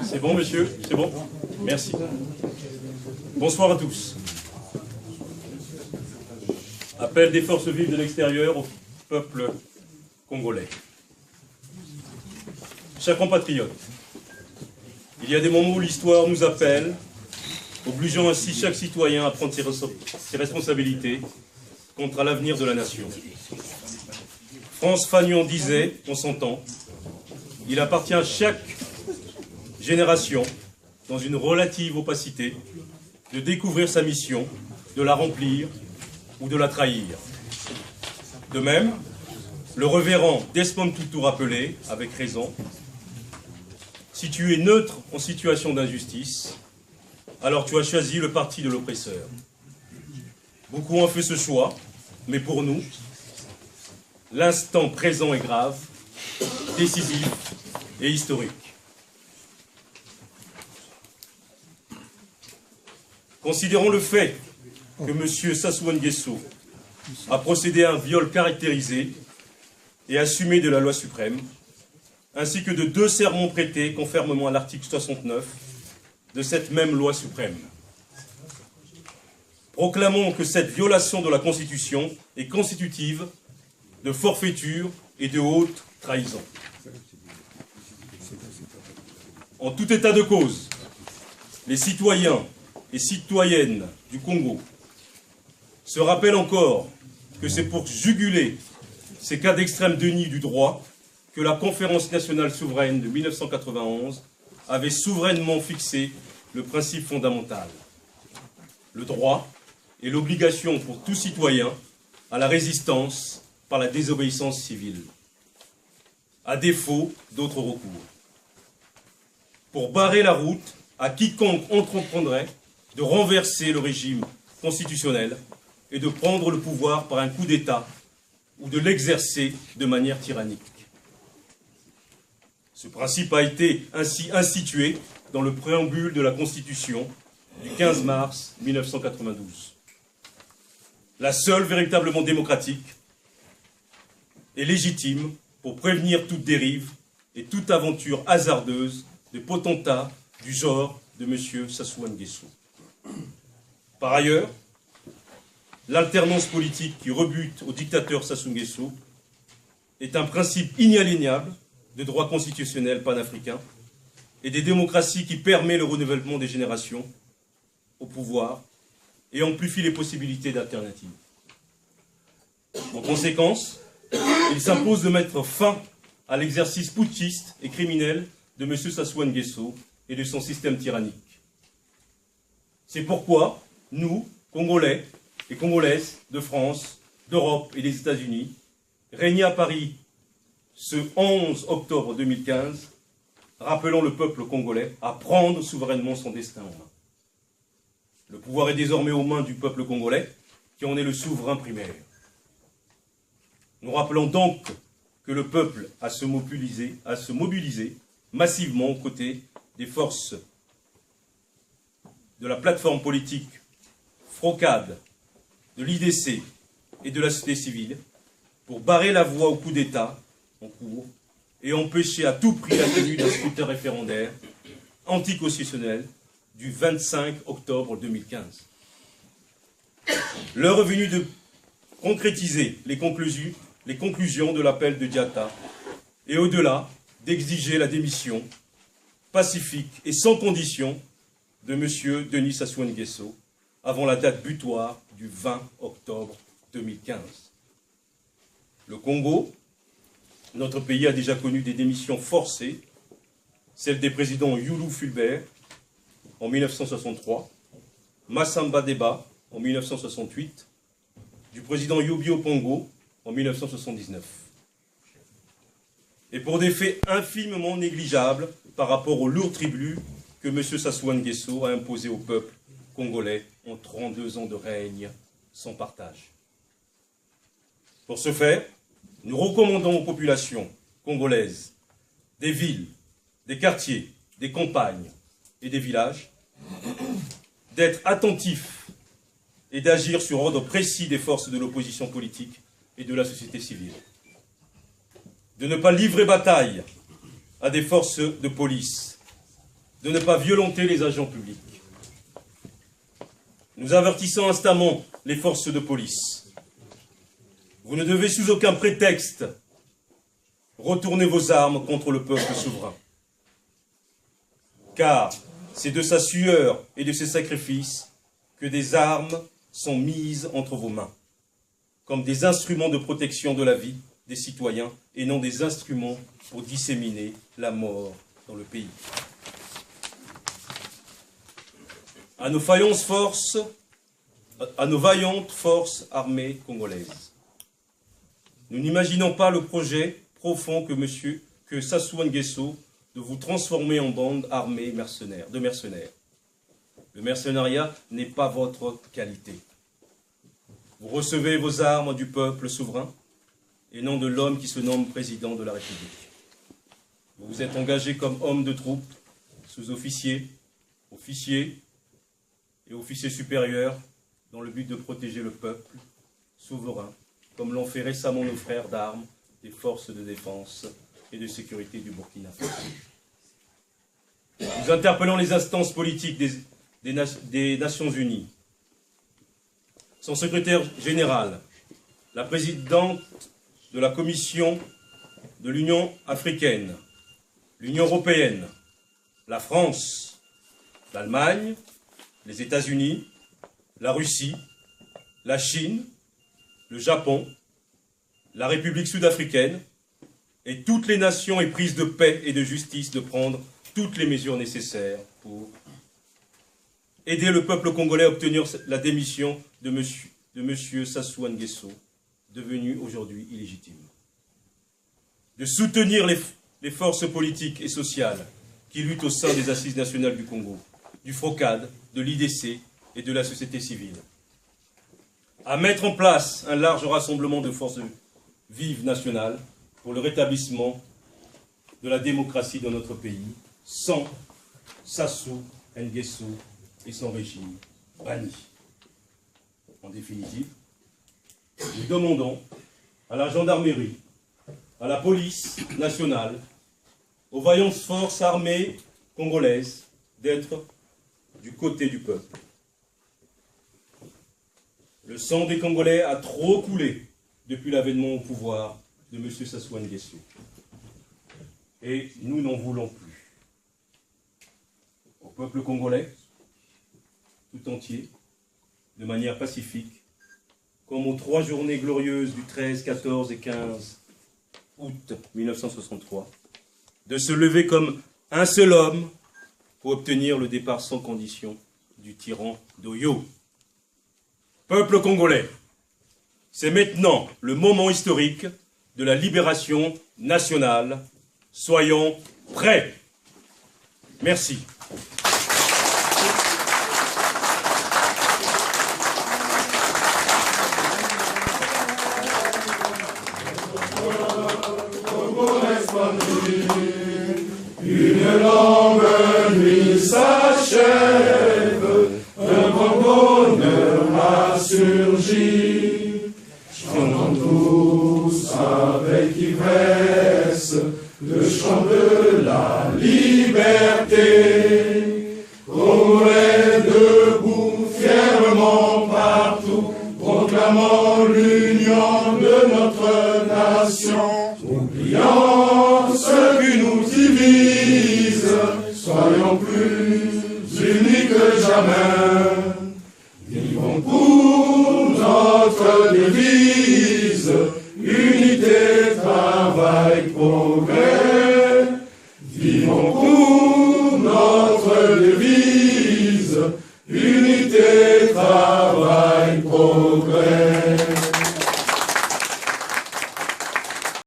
C'est bon, monsieur? C'est bon? Merci. Bonsoir à tous. Appel des forces vives de l'extérieur au peuple congolais. Chers compatriotes, il y a des moments où l'histoire nous appelle, obligeant ainsi chaque citoyen à prendre ses responsabilités contre l'avenir de la nation. France Fagnon disait, on s'entend, il appartient à chaque génération, dans une relative opacité, de découvrir sa mission, de la remplir ou de la trahir. De même, le révérend Desmond Tutu rappelait, avec raison, si tu es neutre en situation d'injustice, alors tu as choisi le parti de l'oppresseur. Beaucoup ont fait ce choix, mais pour nous, l'instant présent est grave, décisif et historique. Considérons le fait que M. Sassou Nguesso a procédé à un viol caractérisé et assumé de la loi suprême, ainsi que de 2 sermons prêtés conformément à l'article 69 de cette même loi suprême. Proclamons que cette violation de la Constitution est constitutive de forfaiture et de haute trahison. En tout état de cause, les citoyens et citoyennes du Congo se rappellent encore que c'est pour juguler ces cas d'extrême déni du droit que la Conférence nationale souveraine de 1991 avait souverainement fixé le principe fondamental. Le droit et l'obligation pour tout citoyen à la résistance par la désobéissance civile, à défaut d'autres recours. Pour barrer la route à quiconque entreprendrait de renverser le régime constitutionnel et de prendre le pouvoir par un coup d'État ou de l'exercer de manière tyrannique. Ce principe a été ainsi institué dans le préambule de la Constitution du 15 mars 1992. La seule véritablement démocratique et légitime pour prévenir toute dérive et toute aventure hasardeuse des potentats du genre de M. Sassou Nguesso. Par ailleurs, l'alternance politique qui rebute au dictateur Sassou Nguesso est un principe inaliénable de droit constitutionnel panafricain et des démocraties qui permet le renouvellement des générations au pouvoir et amplifie les possibilités d'alternatives. En conséquence, il s'impose de mettre fin à l'exercice putschiste et criminel de M. Sassou Nguesso et de son système tyrannique. C'est pourquoi nous, Congolais et Congolaises de France, d'Europe et des États-Unis, réunis à Paris ce 11 octobre 2015, rappelons le peuple congolais à prendre souverainement son destin en main. Le pouvoir est désormais aux mains du peuple congolais, qui en est le souverain primaire. Nous rappelons donc que le peuple a à se mobiliser massivement aux côtés des forces de la plateforme politique FROCAD, de l'IDC et de la société civile pour barrer la voie au coup d'État en cours et empêcher à tout prix la tenue d'un scrutin référendaire anticonstitutionnel du 25 octobre 2015. L'heure est venue de concrétiser les conclusions de l'appel de Diatta et au-delà d'exiger la démission pacifique et sans condition de M. Denis Sassou Nguesso avant la date butoir du 20 octobre 2015. Le Congo, notre pays, a déjà connu des démissions forcées, celle des présidents Youlou Fulbert en 1963, Massamba Deba en 1968, du président Yobi Opongo en 1979. Et pour des faits infimement négligeables par rapport au lourd tribut que M. Sassou Nguesso a imposé au peuple congolais en 32 ans de règne sans partage. Pour ce faire, nous recommandons aux populations congolaises des villes, des quartiers, des campagnes et des villages d'être attentifs et d'agir sur ordre précis des forces de l'opposition politique et de la société civile. De ne pas livrer bataille à des forces de police, de ne pas violenter les agents publics. Nous avertissons instamment les forces de police. Vous ne devez sous aucun prétexte retourner vos armes contre le peuple souverain. Car c'est de sa sueur et de ses sacrifices que des armes sont mises entre vos mains, comme des instruments de protection de la vie des citoyens et non des instruments pour disséminer la mort dans le pays. À nos vaillantes forces armées congolaises, nous n'imaginons pas le projet profond que Sassou Nguesso de vous transformer en bande armée de mercenaires. Le mercenariat n'est pas votre qualité. Vous recevez vos armes du peuple souverain et non de l'homme qui se nomme président de la République. Vous vous êtes engagé comme homme de troupe, sous-officier, officier et officier supérieur dans le but de protéger le peuple souverain, comme l'ont fait récemment nos frères d'armes des forces de défense et de sécurité du Burkina Faso. Nous interpellons les instances politiques des Nations Unies, son secrétaire général, la présidente de la Commission de l'Union africaine, l'Union européenne, la France, l'Allemagne, les États-Unis, la Russie, la Chine, le Japon, la République sud-africaine et toutes les nations éprises de paix et de justice de prendre toutes les mesures nécessaires pour aider le peuple congolais à obtenir la démission de M. Sassou Nguesso, devenu aujourd'hui illégitime. De soutenir les forces politiques et sociales qui luttent au sein des Assises nationales du Congo, du FROCAD, de l'IDC et de la société civile. À mettre en place un large rassemblement de forces vives nationales pour le rétablissement de la démocratie dans notre pays, sans Sassou Nguesso et son régime banni. En définitive, nous demandons à la gendarmerie, à la police nationale, aux vaillantes forces armées congolaises d'être du côté du peuple. Le sang des Congolais a trop coulé depuis l'avènement au pouvoir de M. Sassou Nguesso. Et nous n'en voulons plus. Au peuple congolais, tout entier, de manière pacifique, comme aux 3 journées glorieuses du 13, 14 et 15 août 1963, de se lever comme un seul homme pour obtenir le départ sans condition du tyran d'Oyo. Peuple congolais, c'est maintenant le moment historique de la libération nationale. Soyons prêts. Merci. Une longue nuit s'achève, un grand bonheur a surgi. Chantons tous avec ivresse le chant de la liberté. Congolais debout fièrement partout, proclamant l'union de notre nation. Oubliant ce qui nous divise, soyons plus unis que jamais. Vivons pour notre devise, unité, travail, pour